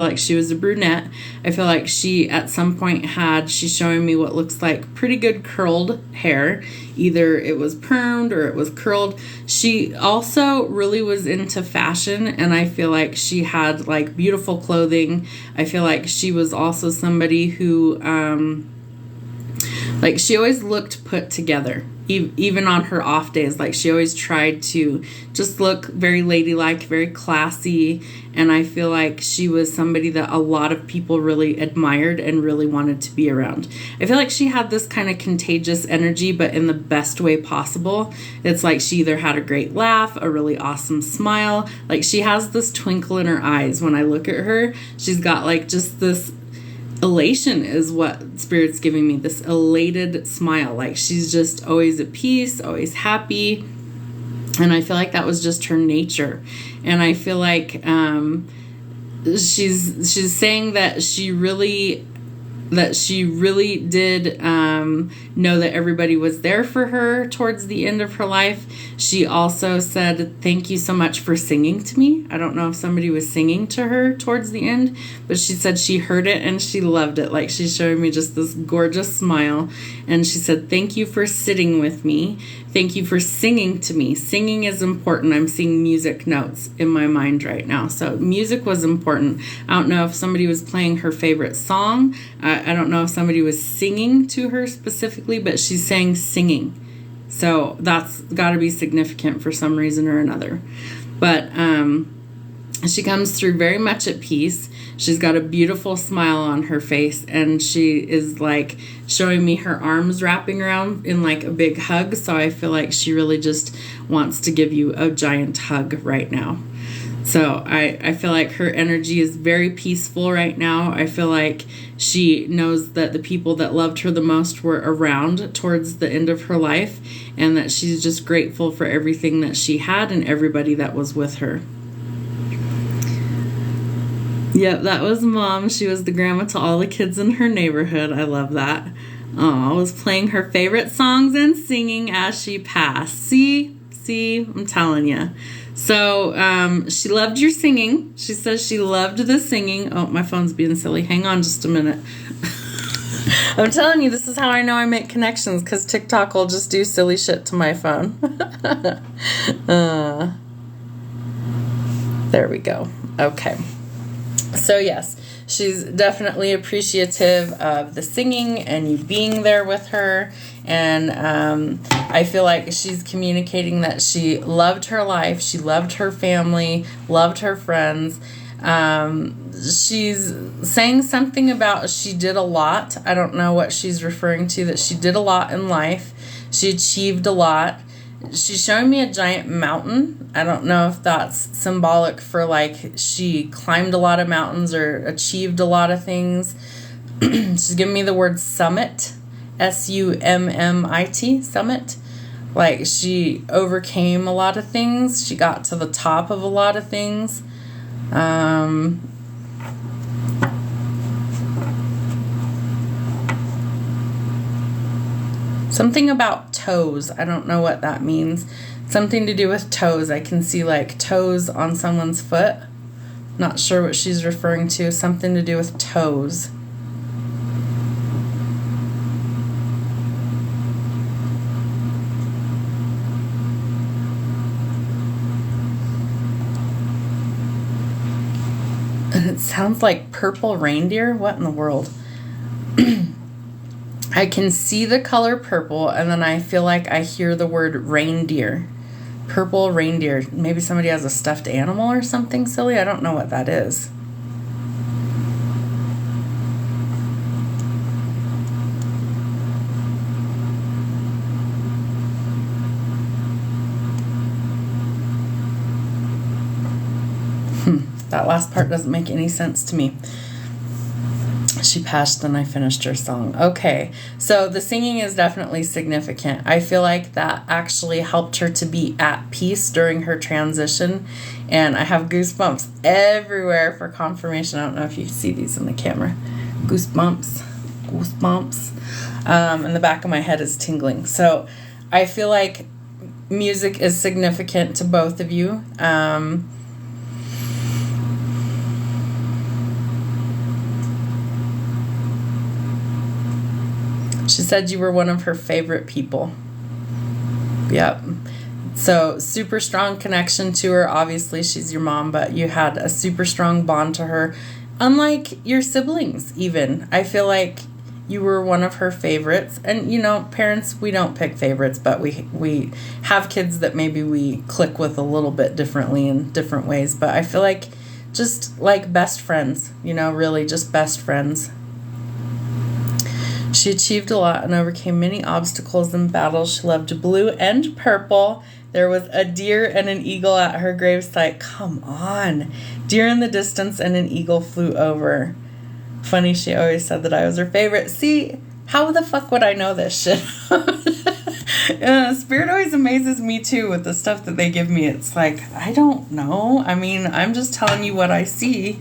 like she was a brunette. I feel like she at some point she's showing me what looks like pretty good curled hair. Either it was permed or it was curled. She also really was into fashion, and I feel like she had like beautiful clothing. I feel like she was also somebody who like she always looked put together, even on her off days. Like she always tried to just look very ladylike, very classy. And I feel like she was somebody that a lot of people really admired and really wanted to be around. I feel like she had this kind of contagious energy, but in the best way possible. It's like she either had a great laugh, a really awesome smile. Like she has this twinkle in her eyes when I look at her. She's got like just this elation is what Spirit's giving me, this elated smile. Like she's just always at peace, always happy. And I feel like that was just her nature. And I feel like she's saying that she really did know that everybody was there for her towards the end of her life. She also said, thank you so much for singing to me. I don't know if somebody was singing to her towards the end, but she said she heard it and she loved it. Like she's showing me just this gorgeous smile. And she said, thank you for sitting with me. Thank you for singing to me. Singing is important. I'm seeing music notes in my mind right now. So music was important. I don't know if somebody was playing her favorite song. I don't know if somebody was singing to her specifically, but she's saying singing. So that's got to be significant for some reason or another. But she comes through very much at peace. She's got a beautiful smile on her face, and she is like showing me her arms wrapping around in like a big hug. So I feel like she really just wants to give you a giant hug right now. So I feel like her energy is very peaceful right now. I feel like she knows that the people that loved her the most were around towards the end of her life, and that she's just grateful for everything that she had and everybody that was with her. Yep, that was Mom. She was the grandma to all the kids in her neighborhood. I love that. I was playing her favorite songs and singing as she passed. See, I'm telling you. So she loved your singing. She says she loved the singing. Oh, my phone's being silly. Hang on just a minute. I'm telling you, this is how I know I make connections, because TikTok will just do silly shit to my phone. There we go. Okay. So yes, she's definitely appreciative of the singing and you being there with her. And I feel like she's communicating that she loved her life, she loved her family, loved her friends. She's saying something about she did a lot. I don't know what she's referring to, that she did a lot in life. She achieved a lot. She's showing me a giant mountain. I don't know if that's symbolic for like she climbed a lot of mountains or achieved a lot of things. She's giving me the word summit, SUMMIT, summit. Like she overcame a lot of things. She got to the top of a lot of things. Something about toes. I don't know what that means. Something to do with toes. I can see like toes on someone's foot. Not sure what she's referring to. Something to do with toes. And it sounds like purple reindeer. What in the world? I can see the color purple, and then I feel like I hear the word reindeer. Purple reindeer. Maybe somebody has a stuffed animal or something silly. I don't know what that is. That last part doesn't make any sense to me. She passed, then I finished her song. Okay, so the singing is definitely significant. I feel like that actually helped her to be at peace during her transition. And I have goosebumps everywhere for confirmation. I don't know if you see these in the camera. Goosebumps. And the back of my head is tingling. So I feel like music is significant to both of you. She said you were one of her favorite people. Yep. So super strong connection to her. Obviously, she's your mom, but you had a super strong bond to her. Unlike your siblings, even. I feel like you were one of her favorites. And, you know, parents, we don't pick favorites, but we have kids that maybe we click with a little bit differently in different ways. But I feel like just like best friends, you know, really just best friends. She achieved a lot and overcame many obstacles and battles. She loved blue and purple. There was a deer and an eagle at her gravesite. Come on. Deer in the distance and an eagle flew over. Funny, she always said that I was her favorite. See, how the fuck would I know this shit? Spirit always amazes me too with the stuff that they give me. It's like, I don't know. I mean, I'm just telling you what I see.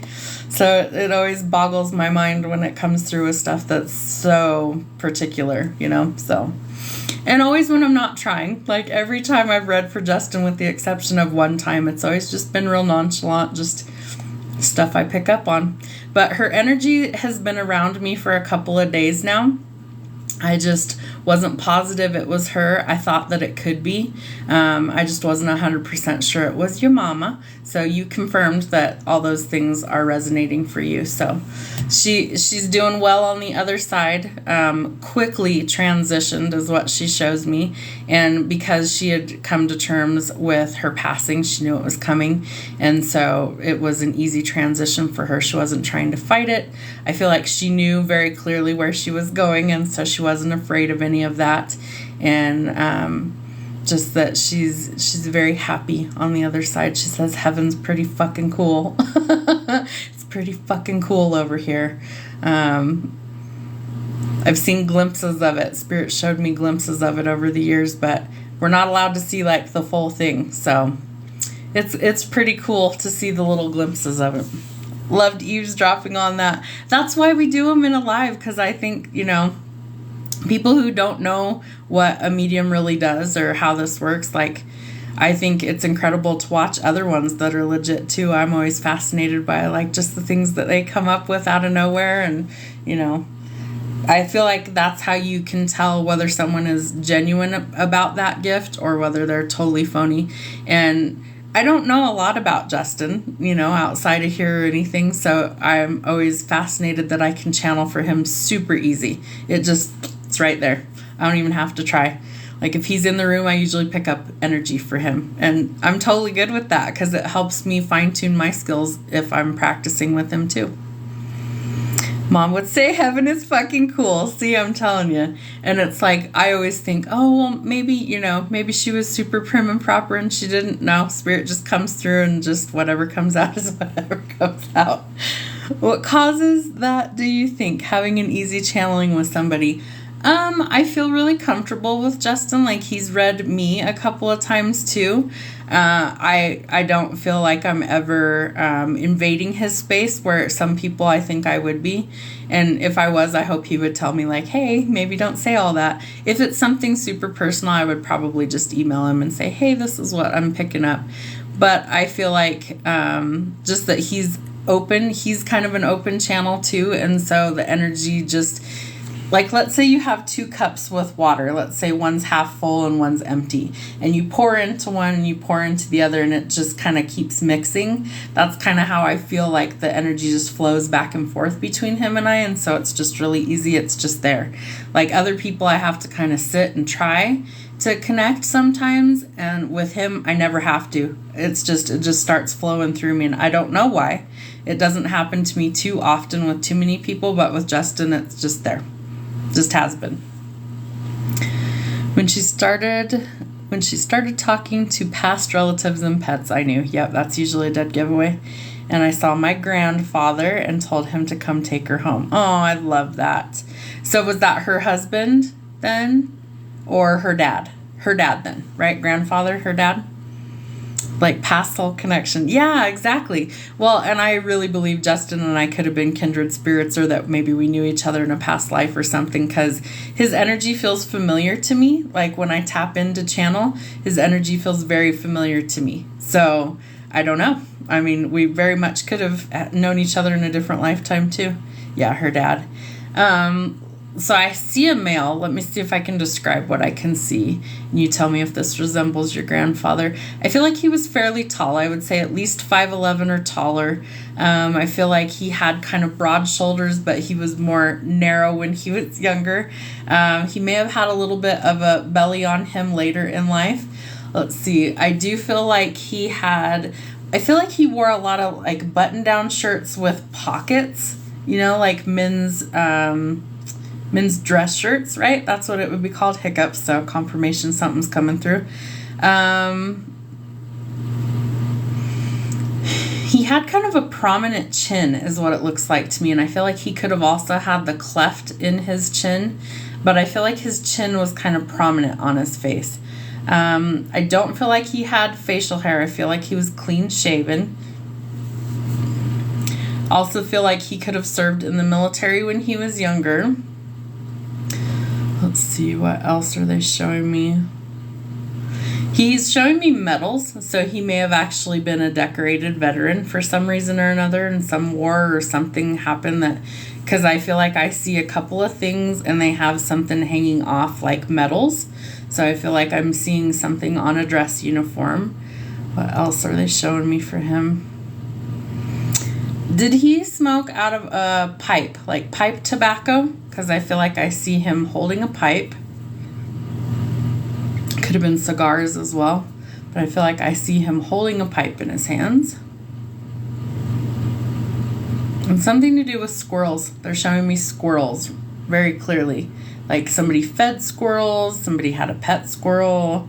So it always boggles my mind when it comes through with stuff that's so particular, you know, so. And always when I'm not trying, like every time I've read for Justin, with the exception of one time, it's always just been real nonchalant, just stuff I pick up on. But her energy has been around me for a couple of days now. I just wasn't positive it was her. I thought that it could be. I just wasn't 100% sure it was your mama. So you confirmed that all those things are resonating for you. So she's doing well on the other side. Quickly transitioned is what she shows me. And because she had come to terms with her passing, she knew it was coming. And so it was an easy transition for her. She wasn't trying to fight it. I feel like she knew very clearly where she was going. And so she wasn't afraid of any of that. And just that she's very happy on the other side. She says heaven's pretty fucking cool. It's pretty fucking cool over here. I've seen glimpses of it. Spirit showed me glimpses of it over the years, but we're not allowed to see like the full thing. So it's pretty cool to see the little glimpses of it. Loved eavesdropping on that. That's why we do them in a live, because I think, you know, people who don't know what a medium really does or how this works, like, I think it's incredible to watch other ones that are legit too. I'm always fascinated by like just the things that they come up with out of nowhere. And, you know, I feel like that's how you can tell whether someone is genuine about that gift or whether they're totally phony. And I don't know a lot about Justin, you know, outside of here or anything. So I'm always fascinated that I can channel for him super easy. It's right there. I don't even have to try. Like if he's in the room, I usually pick up energy for him. And I'm totally good with that because it helps me fine tune my skills if I'm practicing with him too. Mom would say heaven is fucking cool. See, I'm telling you. And it's like, I always think, oh, well, maybe, you know, maybe she was super prim and proper and she didn't know. Spirit just comes through and just whatever comes out is whatever comes out. What causes that, do you think, having an easy channeling with somebody? I feel really comfortable with Justin. Like he's read me a couple of times too. I don't feel like I'm ever invading his space where some people I think I would be. And if I was, I hope he would tell me like, hey, maybe don't say all that. If it's something super personal, I would probably just email him and say, hey, this is what I'm picking up. But I feel like just that he's open. He's kind of an open channel too. And so the energy just... Like, let's say you have 2 cups with water. Let's say one's half full and one's empty. And you pour into one and you pour into the other and it just kind of keeps mixing. That's kind of how I feel like the energy just flows back and forth between him and I. And so it's just really easy. It's just there. Like other people, I have to kind of sit and try to connect sometimes. And with him, I never have to. It just starts flowing through me. And I don't know why. It doesn't happen to me too often with too many people. But with Justin, it's just there. Just has been. When she started talking to past relatives and pets, I knew, yep, that's usually a dead giveaway. And I saw my grandfather and told him to come take her home. Oh, I love that. So was that her husband then? Or her dad? Her dad then, right? Grandfather, her dad? Like past soul connection. Yeah, exactly. Well, and I really believe Justin and I could have been kindred spirits, or that maybe we knew each other in a past life or something, because his energy feels familiar to me. Like when I tap into channel, his energy feels very familiar to me. So I don't know. I mean, we very much could have known each other in a different lifetime too. Yeah, her dad. So I see a male. Let me see if I can describe what I can see. And you tell me if this resembles your grandfather. I feel like he was fairly tall. I would say at least 5'11" or taller. I feel like he had kind of broad shoulders, but he was more narrow when he was younger. He may have had a little bit of a belly on him later in life. Let's see. I do feel like I feel like he wore a lot of like button-down shirts with pockets, like men's dress shirts, right? That's what it would be called. Hiccups, so confirmation something's coming through. He had kind of a prominent chin is what it looks like to me, and I feel like he could have also had the cleft in his chin, but I feel like his chin was kind of prominent on his face. I don't feel like he had facial hair. I feel like he was clean shaven. Also feel like he could have served in the military when he was younger. Let's see, what else are they showing me? He's showing me medals, so he may have actually been a decorated veteran for some reason or another in some war or something happened that, because I feel like I see a couple of things and they have something hanging off like medals. So I feel like I'm seeing something on a dress uniform. What else are they showing me for him? Did he smoke out of a pipe, like pipe tobacco? Because I feel like I see him holding a pipe. Could have been cigars as well, but I feel like I see him holding a pipe in his hands. And something to do with squirrels. They're showing me squirrels very clearly. Like somebody fed squirrels, somebody had a pet squirrel.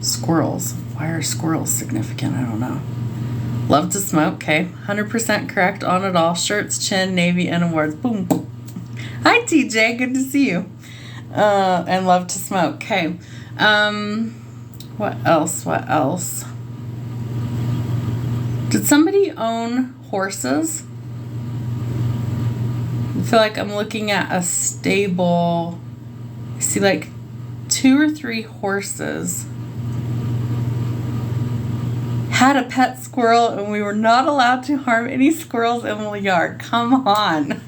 Squirrels. Why are squirrels significant? I don't know. Love to smoke. Okay, 100% correct on it all. Shirts, chin, Navy, and awards. Boom. Hi, TJ. Good to see you. And love to smoke. Okay. What else? Did somebody own horses? I feel like I'm looking at a stable. I see like 2 or 3 horses. Had a pet squirrel and we were not allowed to harm any squirrels in the yard. Come on.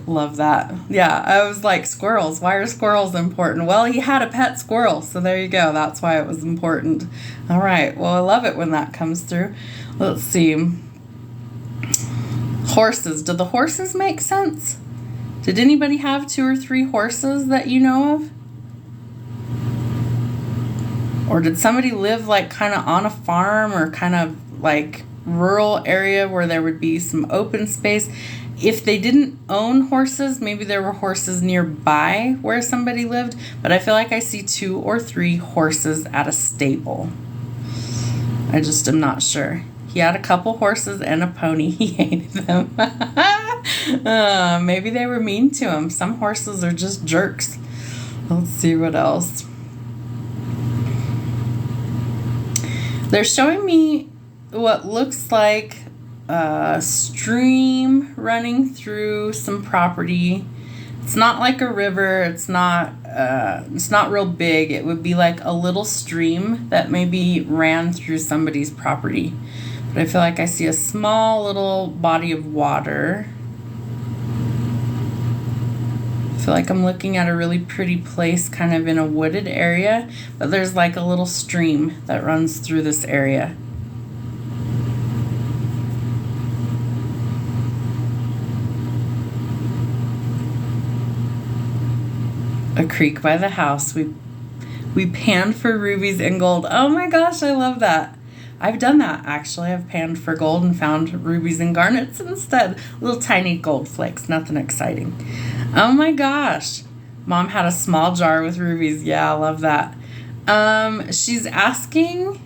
Love that. Yeah, I was like, squirrels. Why are squirrels important? Well, he had a pet squirrel, so there you go. That's why it was important. All right. Well, I love it when that comes through. Let's see. Horses. Do the horses make sense? Did anybody have 2 or 3 horses that you know of? Or did somebody live like kind of on a farm or kind of like rural area where there would be some open space? If they didn't own horses, maybe there were horses nearby where somebody lived, but I feel like I see 2 or 3 horses at a stable. I just am not sure. He had a couple horses and a pony. He hated them. Maybe they were mean to him. Some horses are just jerks. Let's see what else. They're showing me what looks like a stream running through some property. It's not like a river. It's not real big. It would be like a little stream that maybe ran through somebody's property. But I feel like I see a small little body of water. I feel like I'm looking at a really pretty place kind of in a wooded area, but there's like a little stream that runs through this area. A creek by the house. We panned for rubies and gold. Oh my gosh, I love that. I've done that actually. I've panned for gold and found rubies and garnets instead. Little tiny gold flakes, nothing exciting. Oh my gosh. Mom had a small jar with rubies. Yeah, I love that. She's asking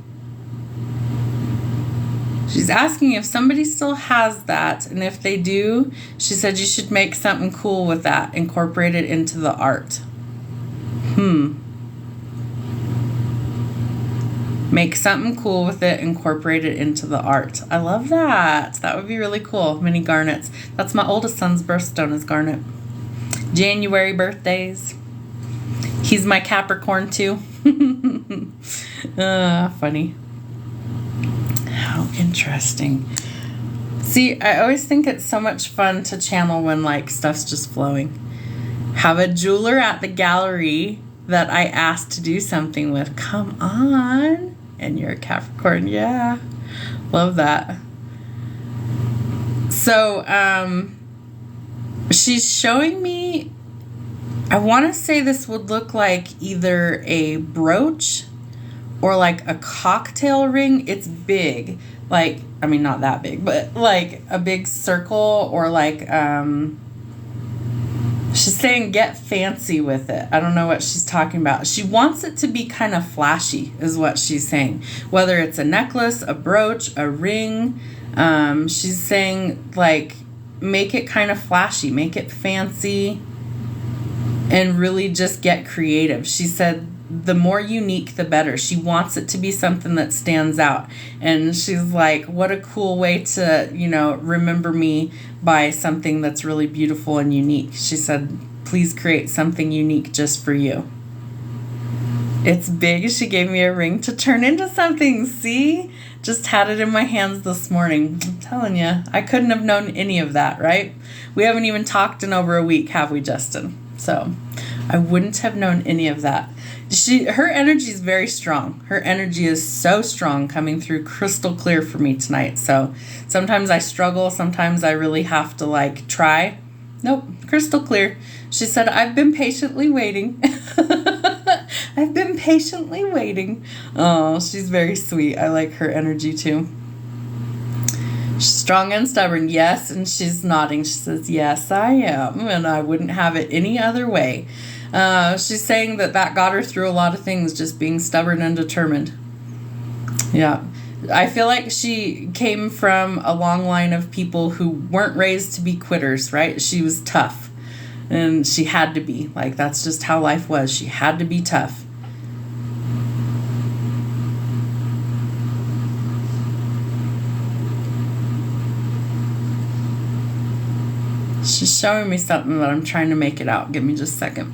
if somebody still has that, and if they do, she said you should make something cool with that, incorporate it into the art. Make something cool with it, incorporate it into the art. I love that. That would be really cool. Mini garnets. That's my oldest son's birthstone is garnet. January birthdays. He's my Capricorn too. Funny. How interesting. See, I always think it's so much fun to channel when like stuff's just flowing. Have a jeweler at the gallery that I asked to do something with. Come on. And you're a Capricorn. Yeah. Love that. So, she's showing me, I want to say this would look like either a brooch or like a cocktail ring. It's big. Like, I mean, not that big, but like a big circle, or like, she's saying get fancy with it. I don't know what she's talking about. She wants it to be kind of flashy is what she's saying. Whether it's a necklace, a brooch, a ring. She's saying like make it kind of flashy, make it fancy, and really just get creative. She said the more unique, the better. She wants it to be something that stands out. And she's like, what a cool way to, remember me by something that's really beautiful and unique. She said, please create something unique just for you. It's big. She gave me a ring to turn into something. See? Just had it in my hands this morning. I'm telling you, I couldn't have known any of that, right? We haven't even talked in over a week, have we, Justin? So I wouldn't have known any of that. Her energy is very strong. Her energy is so strong, coming through crystal clear for me tonight. So sometimes I struggle. Sometimes I really have to try. Nope, crystal clear. She said, I've been patiently waiting. I've been patiently waiting. Oh, she's very sweet. I like her energy too. She's strong and stubborn. Yes. And she's nodding. She says, yes, I am. And I wouldn't have it any other way. She's saying that got her through a lot of things, just being stubborn and determined. Yeah. I feel like she came from a long line of people who weren't raised to be quitters, right? She was tough. And she had to be. That's just how life was. She had to be tough. She's showing me something, but I'm trying to make it out. Give me just a second.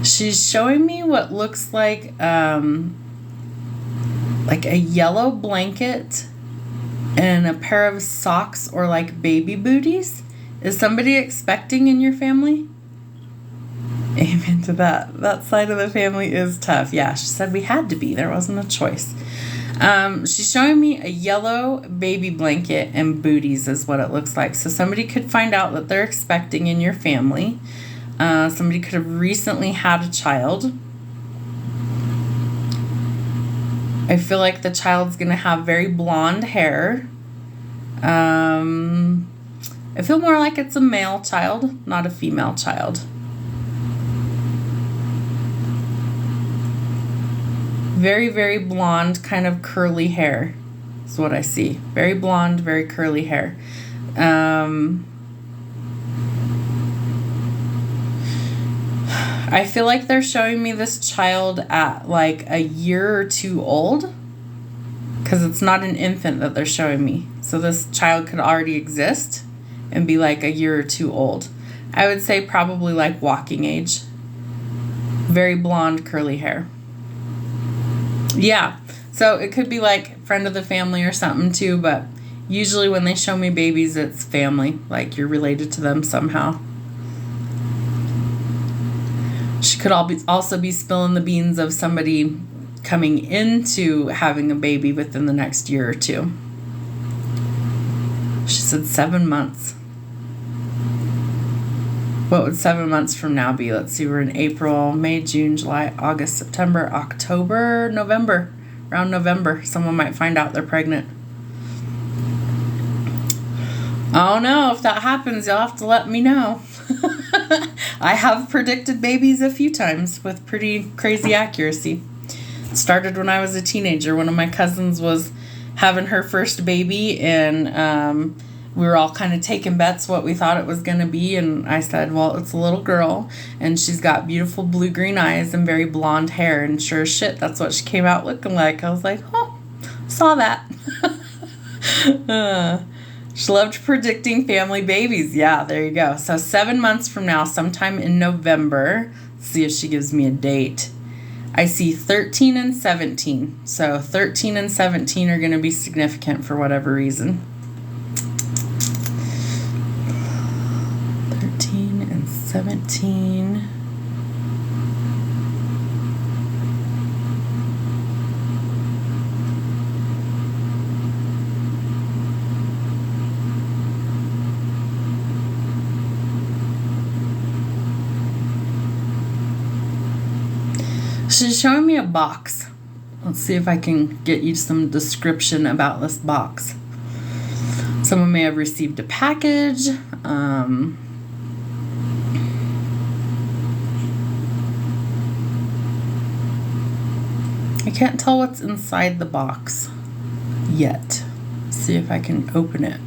She's showing me what looks like a yellow blanket and a pair of socks or baby booties. Is somebody expecting in your family? Amen to that. That side of the family is tough. Yeah, she said we had to be. There wasn't a choice. She's showing me a yellow baby blanket and booties is what it looks like. So somebody could find out that they're expecting in your family. Somebody could have recently had a child. I feel like the child's going to have very blonde hair. I feel more like it's a male child, not a female child. Very, very blonde, kind of curly hair is what I see. Very blonde, very curly hair. I feel like they're showing me this child at a year or two old, because it's not an infant that they're showing me. So this child could already exist and be a year or two old. I would say probably walking age. Very blonde, curly hair. Yeah, so it could be friend of the family or something too, but usually when they show me babies, it's family, you're related to them somehow. She could also be spilling the beans of somebody coming into having a baby within the next year or two. She said 7 months. What would 7 months from now be? Let's see, we're in April, May, June, July, August, September, October, November. Around November, someone might find out they're pregnant. Oh no, if that happens, you'll have to let me know. I have predicted babies a few times with pretty crazy accuracy. It started when I was a teenager. One of my cousins was having her first baby, and we were all kind of taking bets what we thought it was going to be. And I said, well, it's a little girl, and she's got beautiful blue-green eyes and very blonde hair. And sure as shit, that's what she came out looking like. I was like, oh, saw that. She loved predicting family babies. Yeah, there you go. So 7 months from now, sometime in November, let's see if she gives me a date. I see 13 and 17. So 13 and 17 are going to be significant for whatever reason. 13 and 17. She's showing me a box. Let's see if I can get you some description about this box. Someone may have received a package. I can't tell what's inside the box yet. Let's see if I can open it.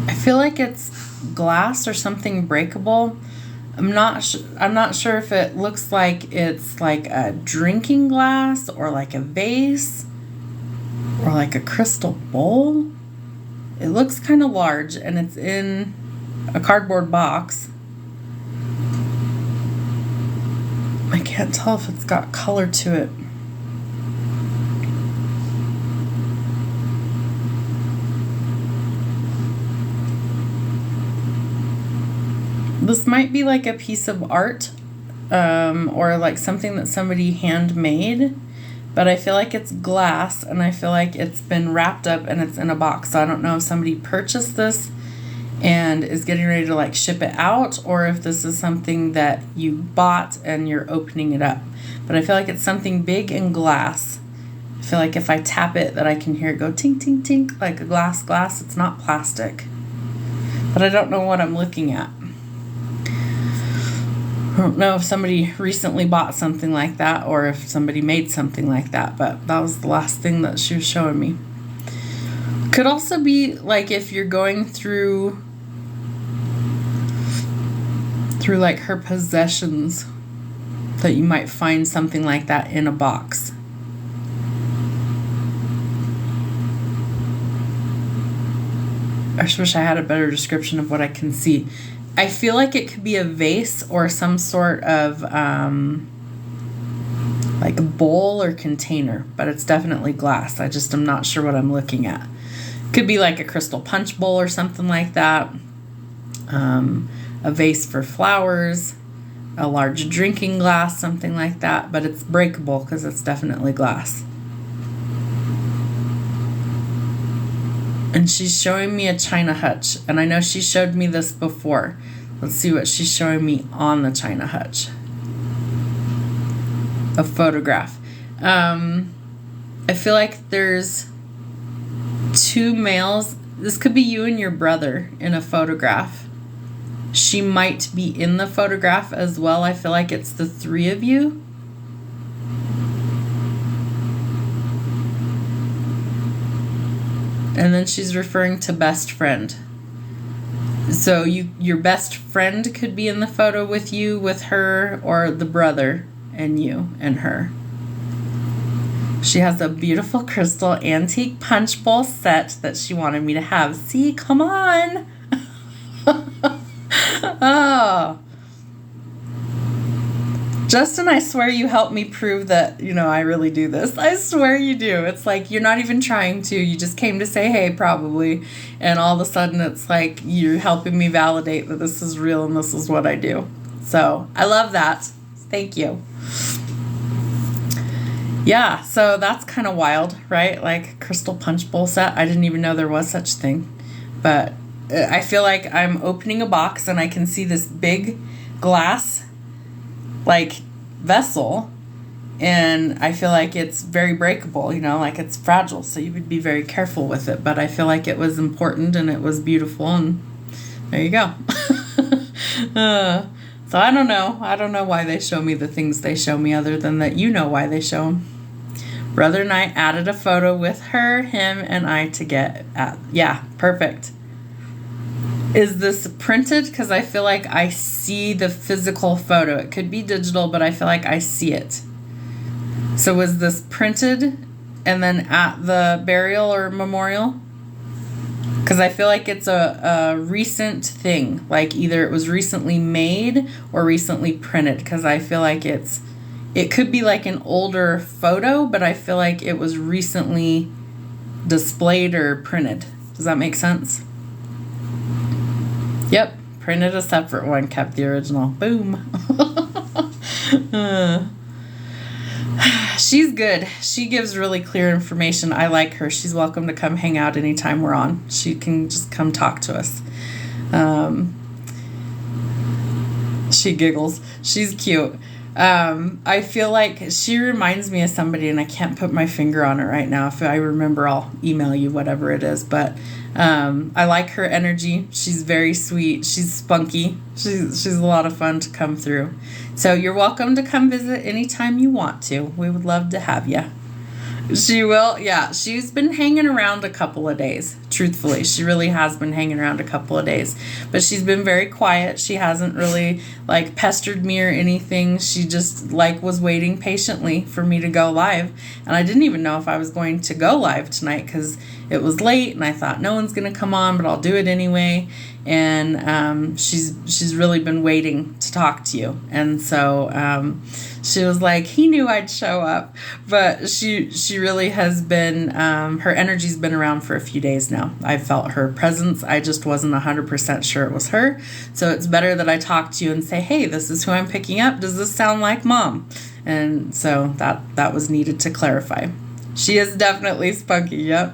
I feel like it's glass or something breakable. I'm not sure if it looks like it's like a drinking glass or like a vase or like a crystal bowl. It looks kind of large and it's in a cardboard box. I can't tell if it's got color to it. This might be like a piece of art or like something that somebody handmade, but I feel like it's glass and I feel like it's been wrapped up and it's in a box. So I don't know if somebody purchased this and is getting ready to like ship it out, or if this is something that you bought and you're opening it up. But I feel like it's something big and glass. I feel like if I tap it that I can hear it go tink, tink, tink, like a glass. It's not plastic. But I don't know what I'm looking at. I don't know if somebody recently bought something like that or if somebody made something like that, but that was the last thing that she was showing me. Could also be like if you're going through like her possessions, that you might find something like that in a box. I just wish I had a better description of what I can see. I feel like it could be a vase or some sort of like a bowl or container, but it's definitely glass. I just am not sure what I'm looking at. Could be like a crystal punch bowl or something like that. A vase for flowers, a large drinking glass, something like that, but it's breakable because it's definitely glass. And she's showing me a china hutch, and I know she showed me this before. Let's see what she's showing me on the china hutch. A photograph. I feel like there's two males. This could be you and your brother in a photograph. She might be in the photograph as well. I feel like it's the three of you. And then she's referring to best friend. So your best friend could be in the photo with you, with her, or the brother and you and her. She has a beautiful crystal antique punch bowl set that she wanted me to have. See, come on. Oh. Justin, I swear you helped me prove that, I really do this. I swear you do. It's like you're not even trying to. You just came to say hey, probably. And all of a sudden it's like you're helping me validate that this is real and this is what I do. So I love that. Thank you. Yeah, so that's kind of wild, right? Like crystal punch bowl set. I didn't even know there was such a thing. But I feel like I'm opening a box and I can see this big glass like vessel, and I feel like it's very breakable, like it's fragile, so you would be very careful with it. But I feel like it was important and it was beautiful, and there you go. So I don't know why they show me the things they show me, other than that why they show them. Brother and I added a photo with her, him, and I to get at. Yeah, perfect. Is this printed? Because I feel like I see the physical photo. It could be digital, but I feel like I see it. So was this printed and then at the burial or memorial? Because I feel like it's a recent thing. Like either it was recently made or recently printed. Because I feel like it could be like an older photo, but I feel like it was recently displayed or printed. Does that make sense? Yep. Printed a separate one, kept the original. Boom. She's good. She gives really clear information. I like her. She's welcome to come hang out anytime we're on. She can just come talk to us. She giggles. She's cute. I feel like she reminds me of somebody, and I can't put my finger on it right now. If I remember, I'll email you whatever it is. But I like her energy. She's very sweet. She's spunky. She's a lot of fun to come through. So you're welcome to come visit anytime you want to. We would love to have you. She will. Yeah, she's been hanging around a couple of days. Truthfully, she really has been hanging around a couple of days. But she's been very quiet. She hasn't really like pestered me or anything. She just like was waiting patiently for me to go live. And I didn't even know if I was going to go live tonight because it was late and I thought no one's going to come on, but I'll do it anyway. And she's really been waiting to talk to you. And so she was like, he knew I'd show up. But she really has been, her energy's been around for a few days now. I felt her presence. I just wasn't 100% sure it was her. So it's better that I talk to you and say, hey, this is who I'm picking up. Does this sound like Mom? And so that was needed to clarify. She is definitely spunky. Yep.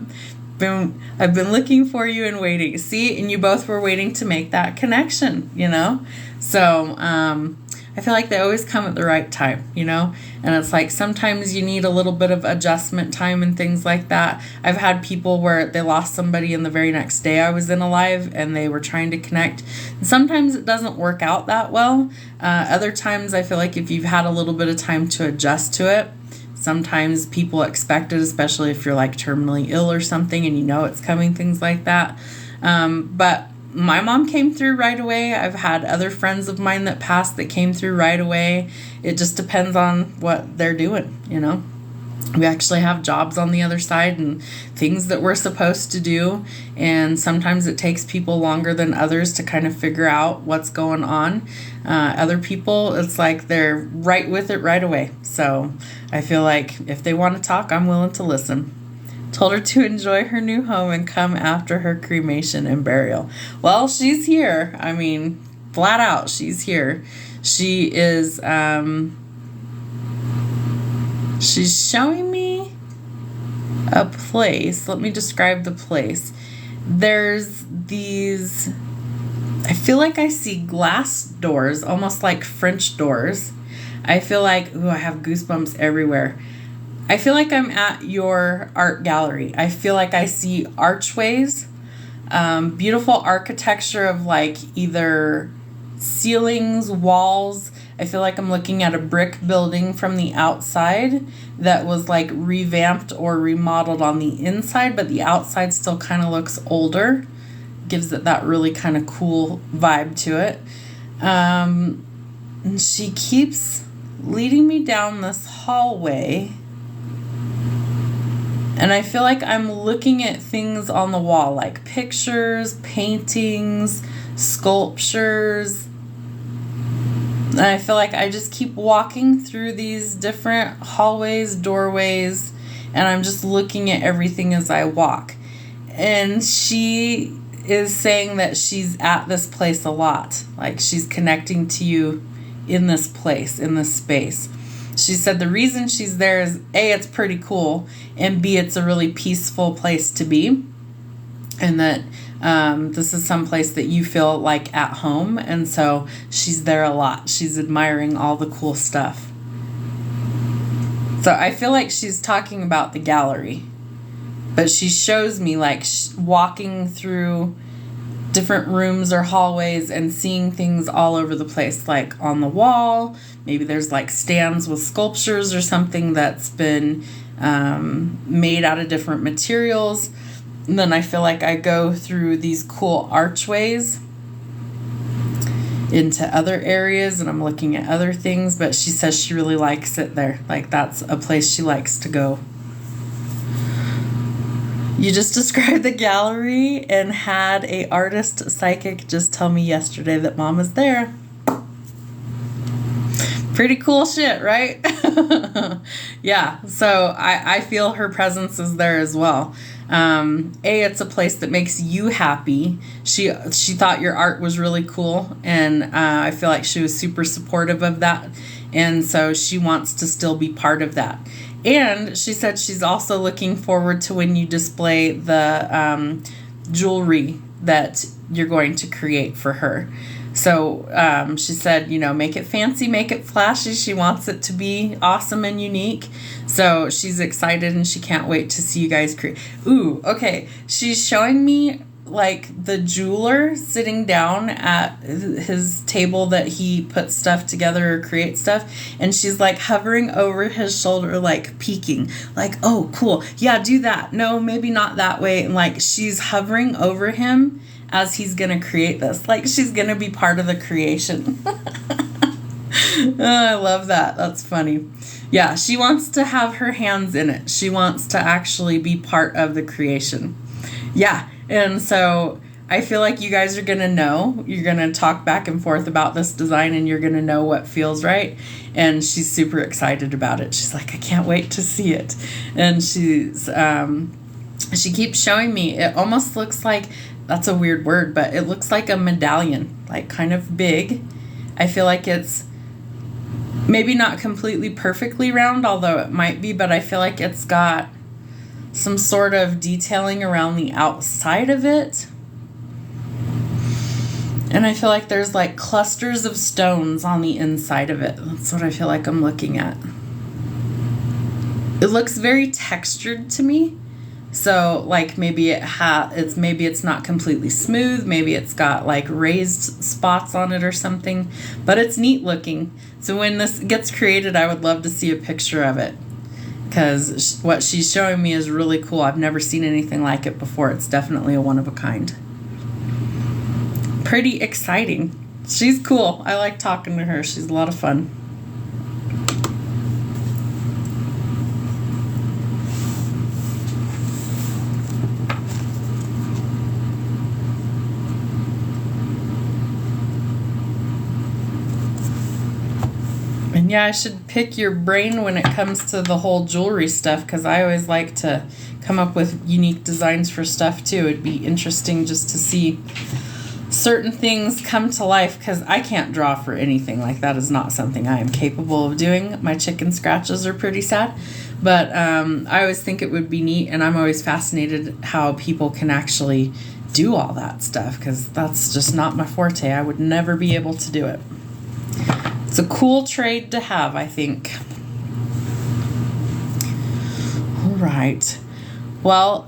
I've been looking for you and waiting. See, and you both were waiting to make that connection, you know? So, I feel like they always come at the right time, you know? And it's like sometimes you need a little bit of adjustment time and things like that. I've had people where they lost somebody and the very next day I was in a live and they were trying to connect. And sometimes it doesn't work out that well. Other times I feel like if you've had a little bit of time to adjust to it, sometimes people expect it, especially if you're like terminally ill or something and you know it's coming, things like that. But my mom came through right away. I've had other friends of mine that passed that came through right away. It just depends on what they're doing, you know. We actually have jobs on the other side and things that we're supposed to do. And sometimes it takes people longer than others to kind of figure out what's going on. Other people, it's like they're right with it right away. So I feel like if they want to talk, I'm willing to listen. Told her to enjoy her new home and come after her cremation and burial. Well, she's here. I mean, flat out, she's here. She is... she's showing me a place. Let me describe the place. There's these, I feel like I see glass doors, almost like French doors. I feel like, ooh, I have goosebumps everywhere. I feel like I'm at your art gallery. I feel like I see archways, beautiful architecture of like either ceilings, walls. I feel like I'm looking at a brick building from the outside that was like revamped or remodeled on the inside, but the outside still kind of looks older. Gives it that really kind of cool vibe to it. And she keeps leading me down this hallway. And I feel like I'm looking at things on the wall, like pictures, paintings, sculptures. And I feel like I just keep walking through these different hallways, doorways, and I'm just looking at everything as I walk. And she is saying that she's at this place a lot. Like she's connecting to you in this place, in this space. She said the reason she's there is A, it's pretty cool, and B, it's a really peaceful place to be. And that this is some place that you feel like at home. And so she's there a lot. She's admiring all the cool stuff. So I feel like she's talking about the gallery. But she shows me like walking through different rooms or hallways and seeing things all over the place, like on the wall. Maybe there's like stands with sculptures or something that's been made out of different materials. And then I feel like I go through these cool archways into other areas and I'm looking at other things, but she says she really likes it there. Like that's a place she likes to go. You just described the gallery and had a artist psychic just tell me yesterday that Mom is there. Pretty cool shit, right? Yeah, so I feel her presence is there as well. It's a place that makes you happy. She thought your art was really cool, and I feel like she was super supportive of that, and so she wants to still be part of that. And she said she's also looking forward to when you display the jewelry that you're going to create for her. So she said, make it fancy, make it flashy. She wants it to be awesome and unique. So she's excited and she can't wait to see you guys create. Ooh, okay. She's showing me like the jeweler sitting down at his table that he puts stuff together or creates stuff, and she's like hovering over his shoulder, like peeking, like, oh cool, yeah, do that, no, maybe not that way, and like she's hovering over him as he's gonna create this, like she's gonna be part of the creation. Oh, I love that. That's funny. Yeah, she wants to have her hands in it. She wants to actually be part of the creation. Yeah. And so I feel like you guys are going to know. You're going to talk back and forth about this design, and you're going to know what feels right. And she's super excited about it. She's like, I can't wait to see it. And she keeps showing me. It almost looks like, that's a weird word, but it looks like a medallion, like kind of big. I feel like it's maybe not completely perfectly round, although it might be, but I feel like it's got some sort of detailing around the outside of it. And I feel like there's like clusters of stones on the inside of it. That's what I feel like I'm looking at. It looks very textured to me. So like maybe it's not completely smooth. Maybe it's got like raised spots on it or something, but it's neat looking. So when this gets created, I would love to see a picture of it, because what she's showing me is really cool. I've never seen anything like it before. It's definitely a one of a kind. Pretty exciting. She's cool. I like talking to her. She's a lot of fun. And yeah, I should pick your brain when it comes to the whole jewelry stuff, because I always like to come up with unique designs for stuff too. It'd be interesting just to see certain things come to life, because I can't draw for anything. Like, that is not something I am capable of doing. My chicken scratches are pretty sad, but I always think it would be neat, and I'm always fascinated how people can actually do all that stuff, because that's just not my forte. I would never be able to do it. It's a cool trade to have, I think. All right. Well,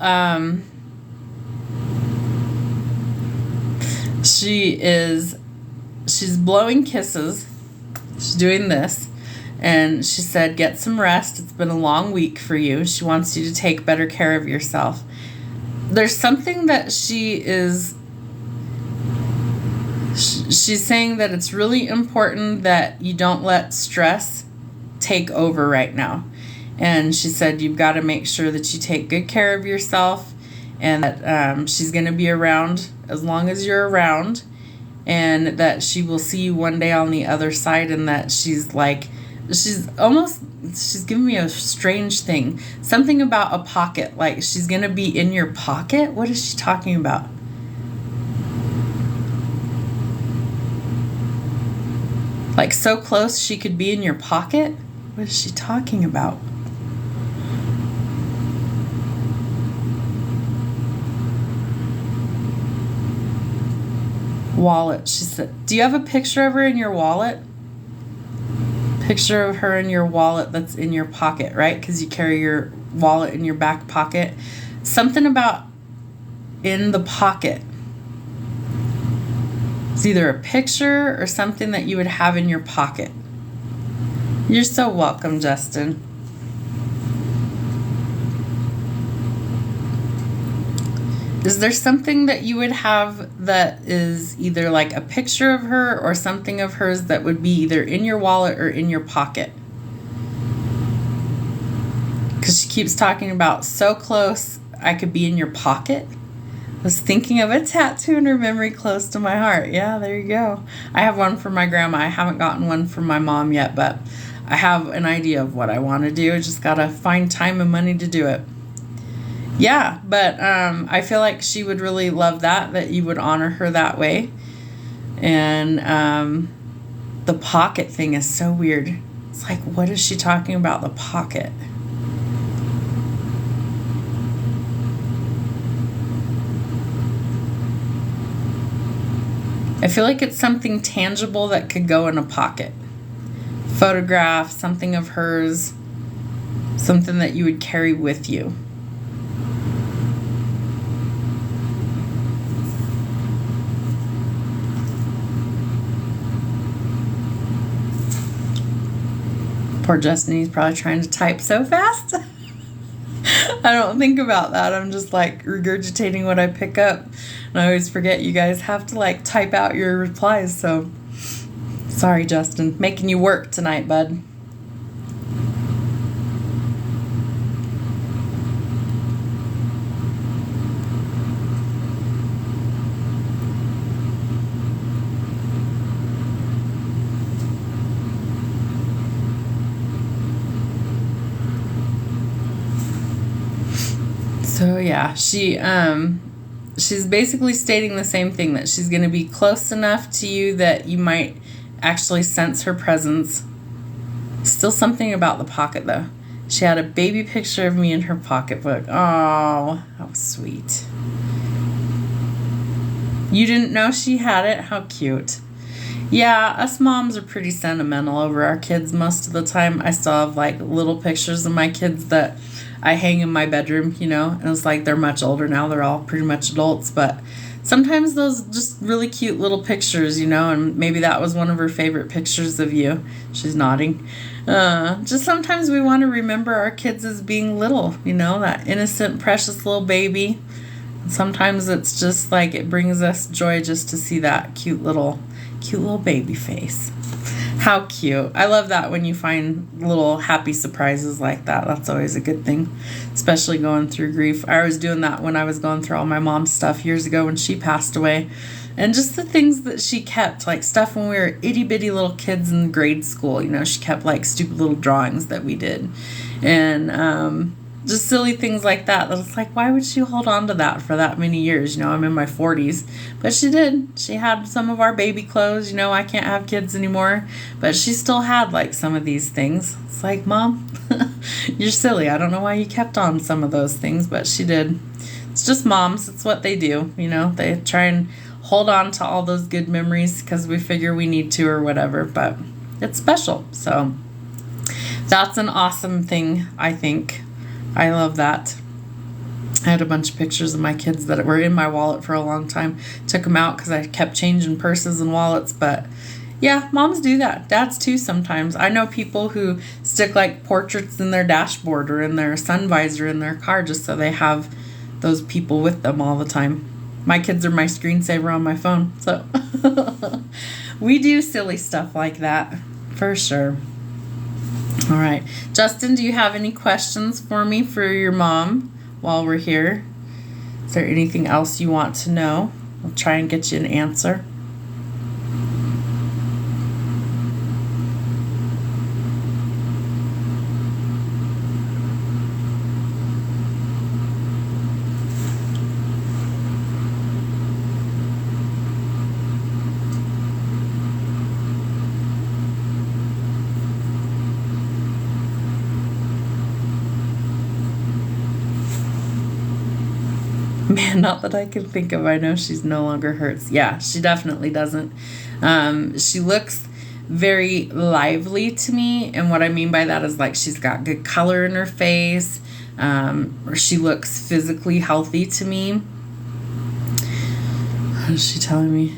she's blowing kisses. She's doing this. And she said, get some rest. It's been a long week for you. She wants you to take better care of yourself. There's something that she's saying that it's really important that you don't let stress take over right now. And she said you've got to make sure that you take good care of yourself, and that she's going to be around as long as you're around, and that she will see you one day on the other side, and that she's giving me a strange thing. Something about a pocket, like she's going to be in your pocket. What is she talking about? Like so close she could be in your pocket? What is she talking about? Wallet. She said, do you have a picture of her in your wallet? Picture of her in your wallet that's in your pocket, right? Because you carry your wallet in your back pocket. Something about in the pocket. It's either a picture or something that you would have in your pocket. You're so welcome, Justin. Is there something that you would have that is either like a picture of her or something of hers that would be either in your wallet or in your pocket? Because she keeps talking about so close. I could be in your pocket. Was thinking of a tattoo in her memory close to my heart. Yeah, there you go. I have one for my grandma. I haven't gotten one from my mom yet, but I have an idea of what I want to do. I just got to find time and money to do it. Yeah, but I feel like she would really love that you would honor her that way. And the pocket thing is so weird. It's like, what is she talking about, the pocket? I feel like it's something tangible that could go in a pocket. Photograph, something of hers, something that you would carry with you. Poor Justin, he's probably trying to type so fast. I don't think about that. I'm just like regurgitating what I pick up. And I always forget you guys have to like type out your replies. So sorry, Justin. Making you work tonight, bud. So yeah, she's basically stating the same thing, that she's going to be close enough to you that you might actually sense her presence. Still something about the pocket though. She had a baby picture of me in her pocketbook. Oh, how sweet. You didn't know she had it? How cute. Yeah, us moms are pretty sentimental over our kids most of the time. I still have like little pictures of my kids that I hang in my bedroom, and it's like they're much older now. They're all pretty much adults, but sometimes those just really cute little pictures, and maybe that was one of her favorite pictures of you. She's nodding. Just sometimes we want to remember our kids as being little, that innocent, precious little baby. And sometimes it's just like it brings us joy just to see that cute little baby face. How cute. I love that when you find little happy surprises like that. That's always a good thing, especially going through grief. I was doing that when I was going through all my mom's stuff years ago when she passed away. And just the things that she kept, like stuff when we were itty bitty little kids in grade school. She kept like stupid little drawings that we did. And just silly things like that. It's like, why would she hold on to that for that many years? I'm in my 40s. But she did. She had some of our baby clothes. I can't have kids anymore. But she still had like some of these things. It's like, Mom, you're silly. I don't know why you kept on some of those things, but she did. It's just moms. It's what they do. They try and hold on to all those good memories because we figure we need to or whatever. But it's special. So that's an awesome thing, I think. I love that. I had a bunch of pictures of my kids that were in my wallet for a long time. Took them out because I kept changing purses and wallets. But yeah, moms do that. Dads too sometimes. I know people who stick like portraits in their dashboard or in their sun visor in their car just so they have those people with them all the time. My kids are my screensaver on my phone. So we do silly stuff like that for sure. All right. Justin, do you have any questions for me for your mom while we're here? Is there anything else you want to know? I'll try and get you an answer. Man, not that I can think of. I know she's no longer hurts. Yeah, she definitely doesn't. She looks very lively to me, and what I mean by that is like she's got good color in her face. Or she looks physically healthy to me. What is she telling me?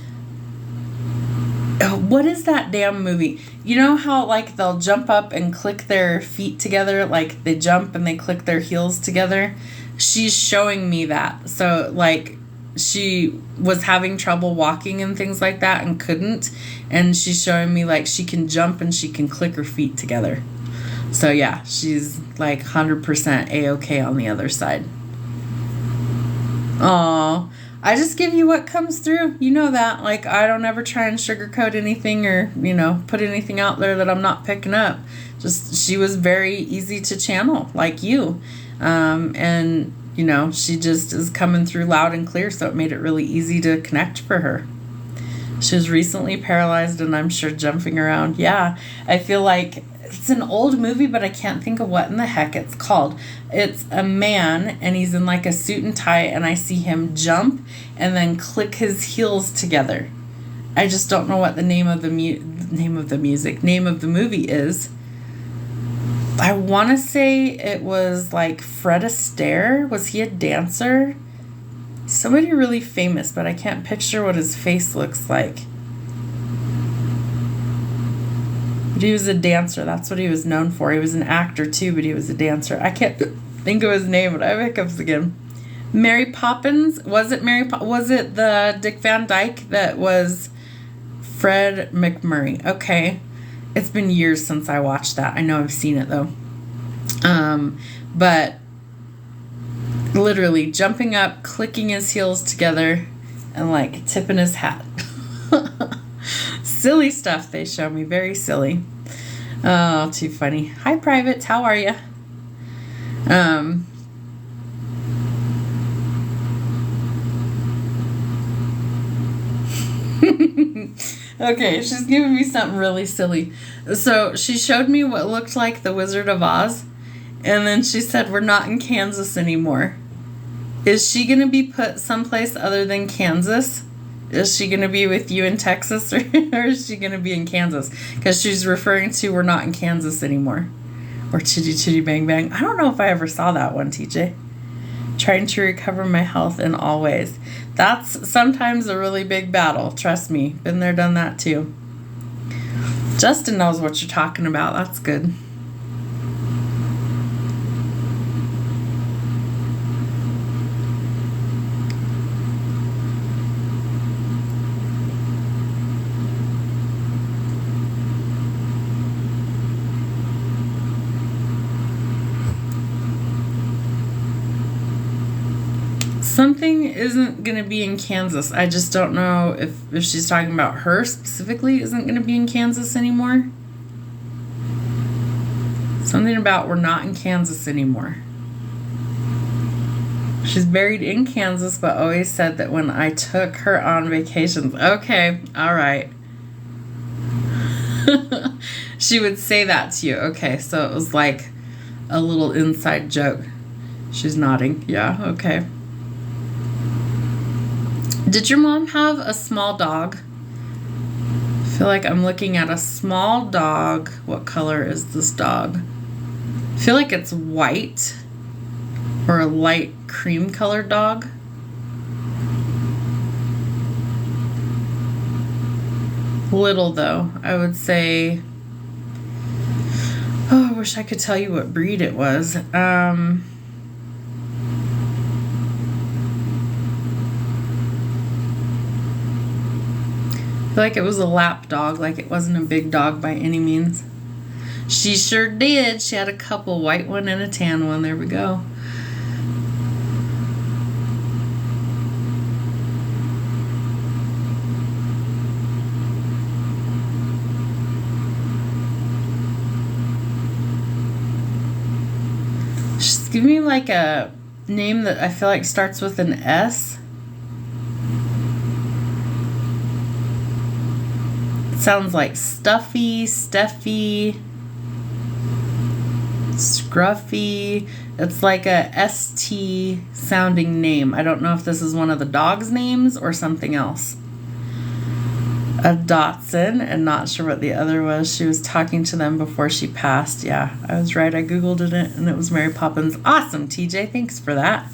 Oh, what is that damn movie? You know how like they'll jump up and click their feet together, like they jump and they click their heels together? She's showing me that. So like she was having trouble walking and things like that and couldn't, and she's showing me like she can jump and she can click her feet together. So yeah, she's like 100% A-okay on the other side. Oh, I just give you what comes through. You know that. Like, I don't ever try and sugarcoat anything or, put anything out there that I'm not picking up. Just, she was very easy to channel, like you. And, she just is coming through loud and clear, so it made it really easy to connect for her. She was recently paralyzed and I'm sure jumping around. Yeah, I feel like it's an old movie, but I can't think of what in the heck it's called. It's a man and he's in like a suit and tie and I see him jump and then click his heels together. I just don't know what the name of the movie is. I want to say it was like Fred Astaire. Was he a dancer? Somebody really famous, but I can't picture what his face looks like. But he was a dancer. That's what he was known for. He was an actor too, but he was a dancer. I can't think of his name, but I have hiccups again. Mary Poppins? Was it was it the Dick Van Dyke that was Fred McMurray? Okay. It's been years since I watched that. I know I've seen it though. But literally jumping up, clicking his heels together, and like tipping his hat. Silly stuff they show me. Very silly. Oh, too funny. Hi, Private. How are you? Okay, she's giving me something really silly. So she showed me what looked like the Wizard of Oz, and then she said, we're not in Kansas anymore. Is she going to be put someplace other than Kansas? Is she going to be with you in Texas, or is she going to be in Kansas? Because she's referring to we're not in Kansas anymore. Or Chitty Chitty Bang Bang. I don't know if I ever saw that one, TJ. Trying to recover my health in all ways. That's sometimes a really big battle. Trust me. Been there, done that too. Justin knows what you're talking about. That's good. Something isn't going to be in Kansas. I just don't know if she's talking about her specifically isn't going to be in Kansas anymore. Something about we're not in Kansas anymore. She's buried in Kansas, but always said that when I took her on vacations. Okay, all right. She would say that to you. Okay, so it was like a little inside joke. She's nodding. Yeah, okay. Did your mom have a small dog? I feel like I'm looking at a small dog. What color is this dog? I feel like it's white or a light cream colored dog. Little though, I would say. Oh, I wish I could tell you what breed it was. I feel like it was a lap dog, like it wasn't a big dog by any means. She sure did. She had a couple, white one and a tan one. There we go. She's giving me like a name that I feel like starts with an S. Sounds like Stuffy, Steffi, Scruffy. It's like a ST sounding name. I don't know if this is one of the dog's names or something else. A Dotson, and not sure what the other was. She was talking to them before she passed. Yeah, I was right. I Googled it and it was Mary Poppins. Awesome, TJ. Thanks for that.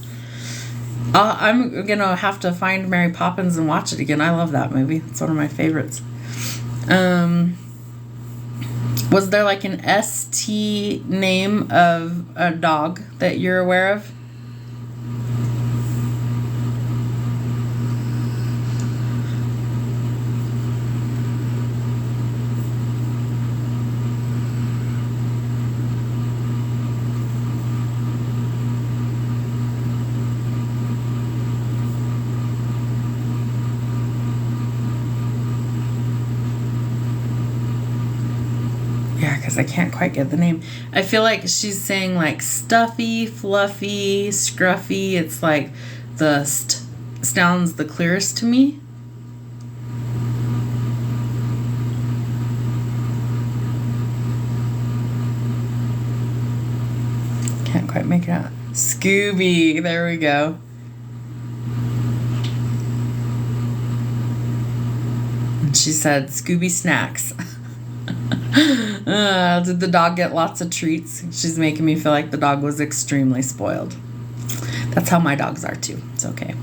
I'm going to have to find Mary Poppins and watch it again. I love that movie. It's one of my favorites. Was there like an ST name of a dog that you're aware of? Yeah, because I can't quite get the name. I feel like she's saying like stuffy, fluffy, scruffy. It's like the sounds the clearest to me. Can't quite make it out. Scooby. There we go. And she said Scooby snacks. Did the dog get lots of treats? She's making me feel like the dog was extremely spoiled. That's how my dogs are too. It's okay.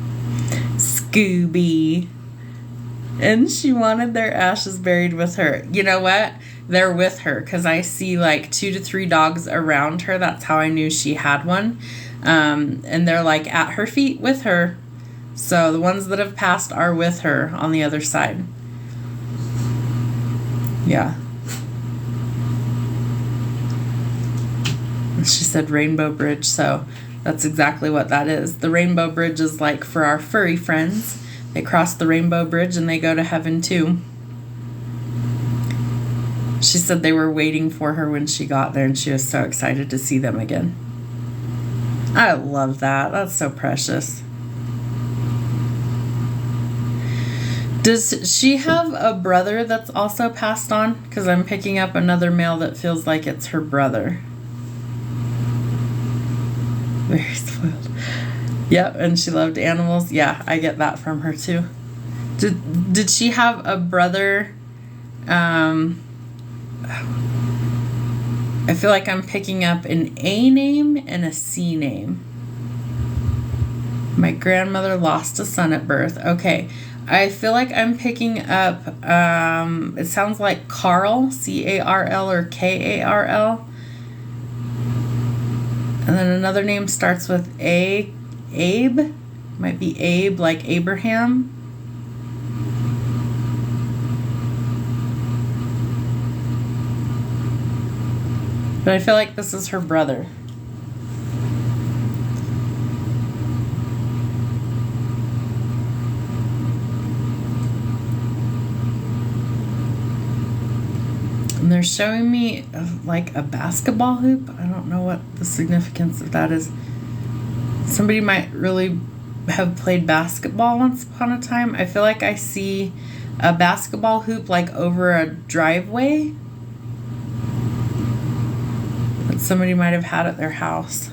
Scooby. And she wanted their ashes buried with her. You know what? They're with her because I see like 2 to 3 dogs around her. That's how I knew she had one. And they're like at her feet with her. So the ones that have passed are with her on the other side. Yeah. She said Rainbow Bridge, so that's exactly what that is. The Rainbow Bridge is like for our furry friends. They cross the Rainbow Bridge and they go to heaven too. She said they were waiting for her when she got there and she was so excited to see them again. I love that. That's so precious. Does she have a brother that's also passed on? Because I'm picking up another male that feels like it's her brother. Very spoiled. Yep, and she loved animals. Yeah, I get that from her too. Did she have a brother? I feel like I'm picking up an A name and a C name. My grandmother lost a son at birth. Okay. I feel like I'm picking up, it sounds like Carl, C-A-R-L or K-A-R-L. And then another name starts with A, Abe. Might be Abe, like Abraham. But I feel like this is her brother. And they're showing me like a basketball hoop. I don't know what the significance of that is. Somebody might really have played basketball once upon a time. I feel like I see a basketball hoop like over a driveway that somebody might have had at their house.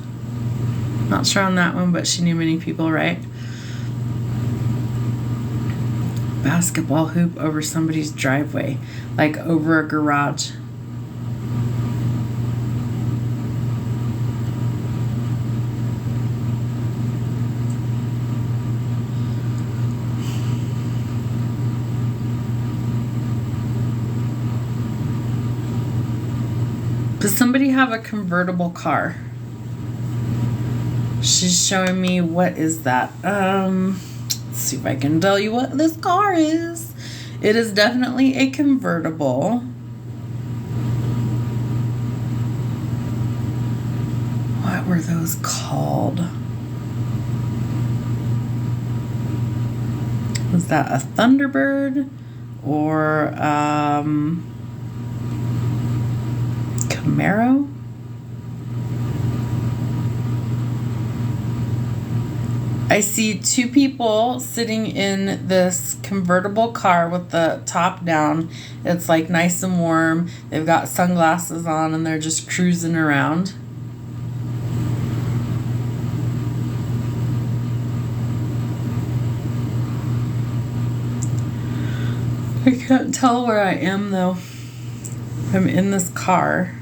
Not sure on that one, but she knew many people, right? Basketball hoop over somebody's driveway, like over a garage. Does somebody have a convertible car? She's showing me, what is that? Let's see if I can tell you what this car is. It is definitely a convertible. What were those called? Was that a Thunderbird or Camaro? I see 2 people sitting in this convertible car with the top down. It's like nice and warm. They've got sunglasses on and they're just cruising around. I can't tell where I am though. I'm in this car.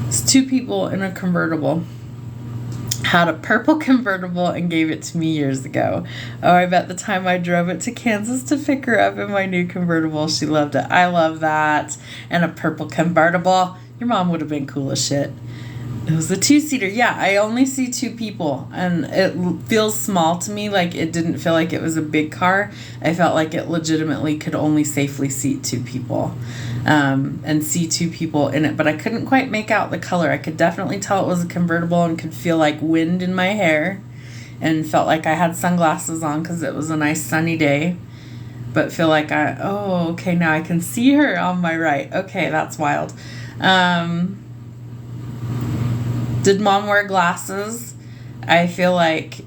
It's 2 people in a convertible. Had a purple convertible and gave it to me years ago. Oh, I bet the time I drove it to Kansas to pick her up in my new convertible, she loved it. I love that. And a purple convertible. Your mom would have been cool as shit. It was a two-seater. Yeah, I only see two people, and it feels small to me. Like, it didn't feel like it was a big car. I felt like it legitimately could only safely seat two people, and see two people in it. But I couldn't quite make out the color. I could definitely tell it was a convertible and could feel like wind in my hair, and felt like I had sunglasses on because it was a nice sunny day. But feel like okay, now I can see her on my right. Okay, that's wild. Did Mom wear glasses? I feel like...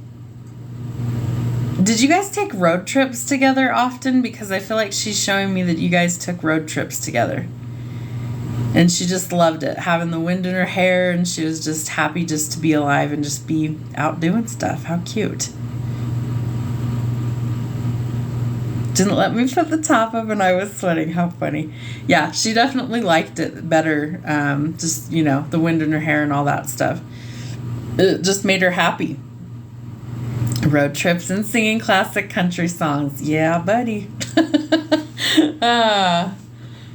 Did you guys take road trips together often? Because I feel like she's showing me that you guys took road trips together. And she just loved it, having the wind in her hair, and she was just happy just to be alive and just be out doing stuff. How cute. Didn't let me put the top up and I was sweating. How funny. Yeah, she definitely liked it better. Just, the wind in her hair and all that stuff. It just made her happy. Road trips and singing classic country songs. Yeah, buddy.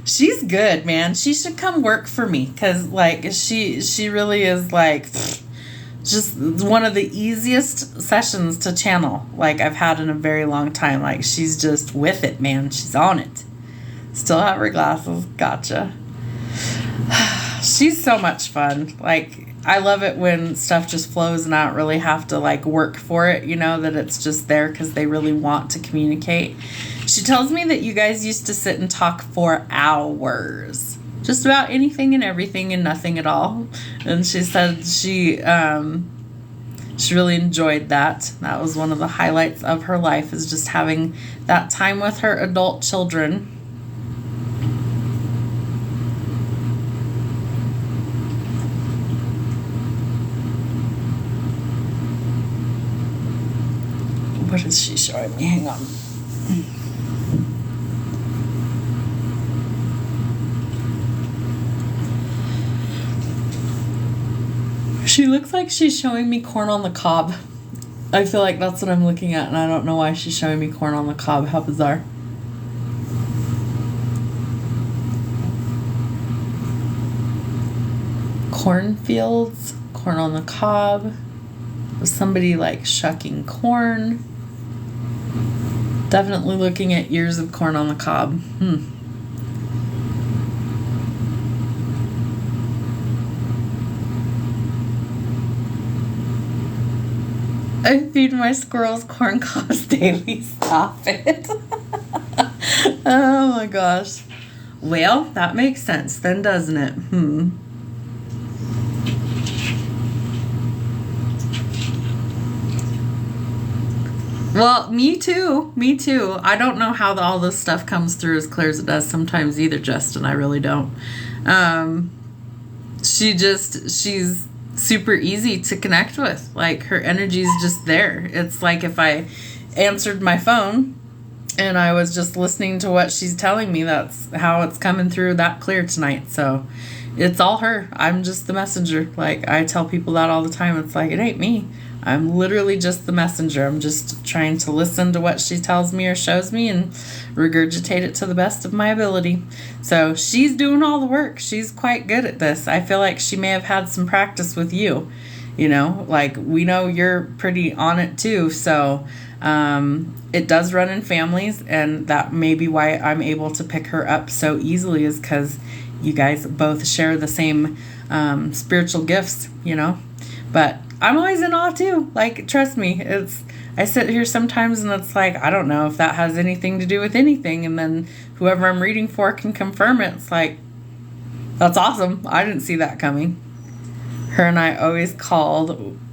She's good, man. She should come work for me because, she really is, just one of the easiest sessions to channel I've had in a very long time. She's just with it, man. She's on it. Still have her glasses. Gotcha. She's so much fun. I love it when stuff just flows and I don't really have to work for it, that it's just there because they really want to communicate. She tells me that you guys used to sit and talk for hours. Just about anything and everything and nothing at all. And she said she really enjoyed that. That was one of the highlights of her life, is just having that time with her adult children. What is she showing me? Hang on. She looks like she's showing me corn on the cob. I feel like that's what I'm looking at, and I don't know why she's showing me corn on the cob. How bizarre. Cornfields, corn on the cob. Somebody shucking corn. Definitely looking at ears of corn on the cob. I feed my squirrels corn cobs daily. Stop it. Oh my gosh. Well, that makes sense then, doesn't it? Well, me too. Me too. I don't know how all this stuff comes through as clear as it does sometimes either, Justin. I really don't. She's super easy to connect with. Her energy is just there. It's like if I answered my phone and I was just listening to what she's telling me, that's how it's coming through that clear tonight. So it's all her. I'm just the messenger. I tell people that all the time. It's it ain't me. I'm literally just the messenger. I'm just trying to listen to what she tells me or shows me and regurgitate it to the best of my ability. So she's doing all the work. She's quite good at this. I feel like she may have had some practice with you. We know you're pretty on it too. So it does run in families, and that may be why I'm able to pick her up so easily, is because you guys both share the same spiritual gifts, But I'm always in awe too. Trust me, I sit here sometimes and it's I don't know if that has anything to do with anything. And then whoever I'm reading for can confirm it. It's that's awesome. I didn't see that coming. Her and I always called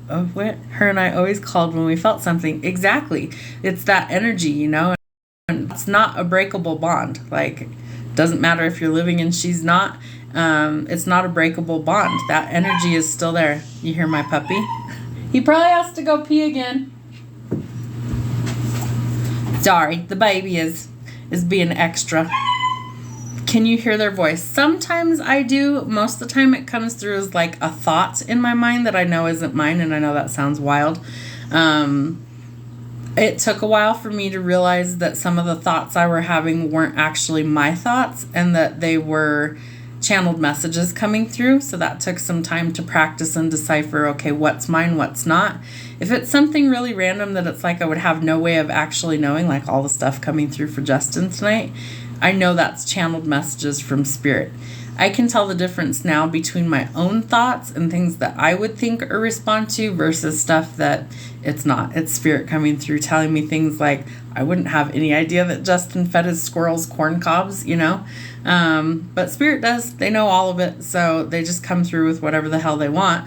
when we felt something. Exactly. It's that energy, And it's not a breakable bond. Doesn't matter if you're living and she's not. It's not a breakable bond. That energy is still there. You hear my puppy? He probably has to go pee again. Sorry, the baby is being extra. Can you hear their voice? Sometimes I do. Most of the time it comes through as a thought in my mind that I know isn't mine, and I know that sounds wild. It took a while for me to realize that some of the thoughts I were having weren't actually my thoughts, and that they were channeled messages coming through. So that took some time to practice and decipher, okay, what's mine, what's not. If it's something really random that it's like I would have no way of actually knowing, like all the stuff coming through for Justin tonight, I know that's channeled messages from Spirit. I can tell the difference now between my own thoughts and things that I would think or respond to versus stuff that it's not. It's Spirit coming through telling me things like, I wouldn't have any idea that Justin fed his squirrels corn cobs, but Spirit does. They know all of it, so they just come through with whatever the hell they want.